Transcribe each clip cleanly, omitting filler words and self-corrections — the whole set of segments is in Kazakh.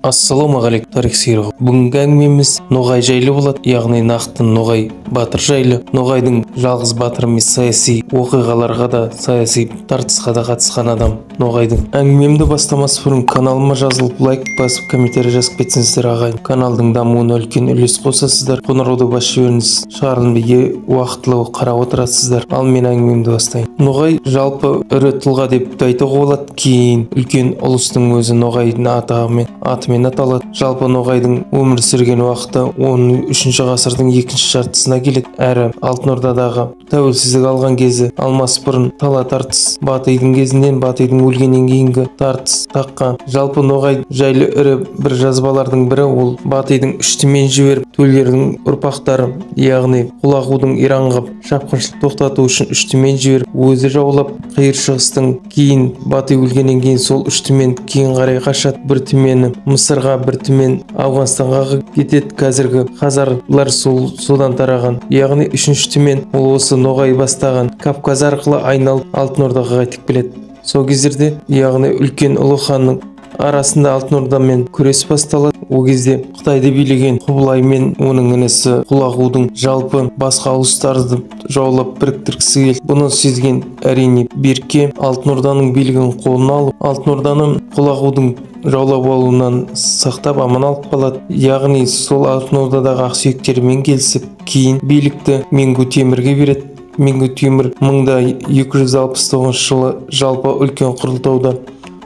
Ассалаумағалейкум тарих сыйрығы. Бүгінгі әңгімеміз Ноғай жайлы болады, яғни нақты Ноғай батыр жайлы. Ноғайдың жалғыз батыр емес, саяси оқиғаларға да, саяси тартысқа да қатысқан адам Ноғайдың. Әңгімемді бастамас бұрын каналыма жазылып, лайк басып, комментарий жазып кетсеңіздер ағайын. Каналдың дамуына үлкен үлес қосасыздар. Қоңырауды басып жіберіңіз. Шығарылымды уақытылы қарап отырасыздар. Ал мен әңгімемді бастайын. Ноғай жалпы ірі тұлға деп айтуға болады. Кейін үлкен ұлыстың өзі Ноғайдың атымен аталады. Жалпы Ноғайдың өмір сүрген уақыты 13 ғасырдың екінші жартысына келеді. Әрі Алтын Ордадағы тәуелсіздік алған кезі, алмас бұрын тала тартыс, Батыйдың кезінен, Батыйдың өлгеннен кейінгі тартыс таққан. Жалпы Ноғай жайлы ірі бір жазбалардың бірі ол Батыйдың үштімен жіберіп, төлердің ұрпақтары, яғни Құлағудың Иранға шапқыншылық тоқтату үшін үштімен жіберіп, өзі жаулап, қиыр шығыстың кейін Батый өлгеннен кейін сол үштімен кейін қарай қашады. Бір түмені Мысырға, бір түмен Ауғанстанға кетеді. Қазіргі хазарлар содан тараған. Яғни үшінші түмен ол осы Ноғай бастаған Кавказ арқылы айналып Алтын Ордаға қайтып келеді. Сол кездерде, яғни үлкен ұлы ханның арасында Алтын Ордамен күрес басталады. Ол кезде Қытайды билеген Құбылай мен оның інісі Құлағудың жалпы басқа ұлыстарды жаулап біріктіргісі келді. Бұны сезген әрине Берке Алтын Орданың билігін қолына алып, Алтын Орданы Құлағудың жаулап алуынан сақтап аман алып қалады. Яғни сол Алтын Ордадағы ақсүйектерімен келісіп, кейін билікті Менгу Темірге береді. Менгу Темір 1269 жылы жалпы үлкен құрылтауда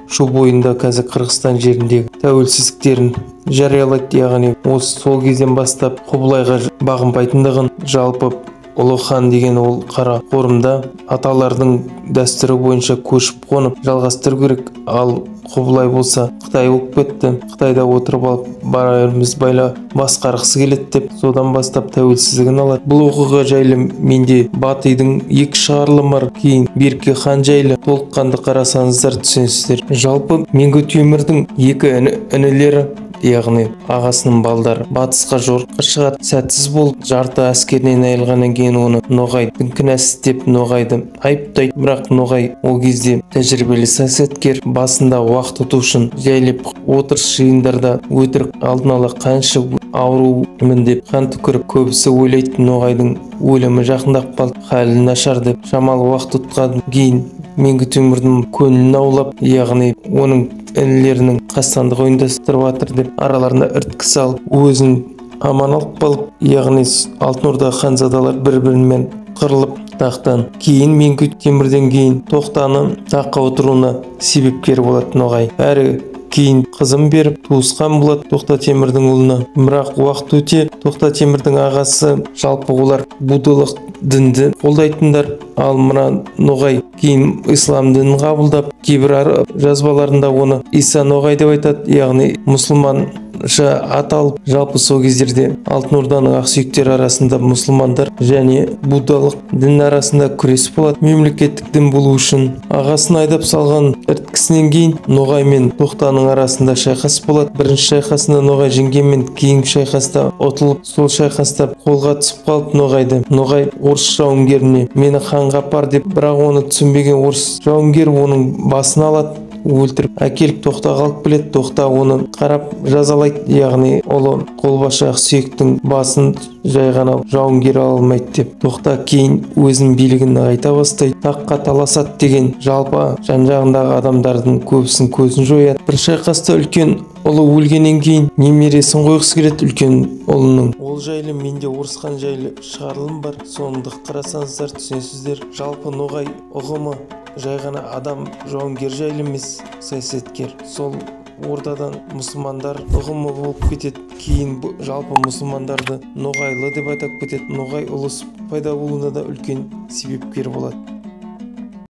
Шу бойында, қазір Қырғызстан жеріндегі тәуелсіздіктерін жариялайды. Яғни осы сол кезден бастап Құбылайға бағынбайтындығын, жалпы ұлы хан деген ол қара қорымда аталардың дәстүрі бойынша көшіп қонып жалғастыру керек. Ал Құбылай болса Қытай болып кетті. Қытайда отырып алып барымыз байла басқарғысы келеді деп, содан бастап тәуелсіздігін алады. Бұл оқиға жайлы менде Батыйдың екі шығарылымы бар. Кейін Берке хан жайлы толыққанды қарасаңыздар түсінесіздер. Жалпы Менгу Темірдің екі інілері, яғни ағасының балдары батысқа жорыққа шығады. Сәтсіз болып, жарты әскерінен айырылғаннан кейін оны Ноғайдың кінәсі деп Ноғайды айыптайды. Бірақ Ноғай ол кезде тәжірибелі саясаткер, басында уақыт ұту үшін жайлап отырыс жиындарда өтірік алдын ала қанша аурумын деп қан түкіріп, көбісі ойлайды Ноғайдың өлімі жақындап қалды, халі нашар деп. Шамалы уақыт ұтқан кейін Менгу Темірдің көңілін аулап, яғни оның інілерінің қастандық ұйымдастырып жатыр деп араларына іріткі салып, өзін аман алып қалып, яғни Алтын Орда ханзадалар бір-бірімен қырылып тақтан. Кейін Менгу Темірден кейін Тоқтаны таққа отыруына себепкер болады Ноғай. Әрі кейін қызын беріп туысқан болады Тоқта Темірдің ұлына. Бірақ уақыт өте Тоқта Темірдің ағасы, жалпы олар буддалық дінді қолдайтындар. Ал мына Ноғай кейін ислам дінін қабылдап, кейбір жазбаларында оны Иса Ноғай деп айтады, яғни мұсылманша аталып. Жалпы сол кездерде Алтын Орданың ақсүйектері арасында мұсылмандар және буддалық дін арасында күрес болады. Мемлекеттік дін болу үшін ағасын айдап салған іріткісінен кейін Ноғай мен Тоқтаның арасында шайқас болады. Бірінші шайқасында Ноғай жеңгенмен, кейінгі шайқаста ұтылып, сол шайқаста қолға түсіп қалып Ноғайды. Ноғай орыс жауынгеріне мені ханға апар деп, бірақ оны түсінбеген орыс жауынгер оның басын алады, өлтіріп әкеліп Тоқтаға алып келеді. Тоқта оны қарап жазалайды, яғни ұлы қолбасшы ақсүйектің басын жай ғана жауынгер ала алмайды деп. Тоқта кейін өзінің билігін нығайта бастайды, таққа таласады деген жалпы жан-жағындағы адамдардың көбісін көзін жояды. Bir шайқаста үлкен ұлы өлгеннен кейін немересін қойғысы келеді үлкен ұлының. Ол жайлы менде орыс хан жайлы шығарылым бар, соңды қарасаңыздар түсінесіздер. Жалпы Ноғай ұғымы жай ғана адам жауынгер жайлы емес, саясаткер. Сол ордадан мұсылмандар ұғымы болып кетеді. Кейін жалпы мұсылмандарды Ноғайлы деп айтып кетеді. Ноғай ұлыс пайда болуына да үлкен себепкер болады.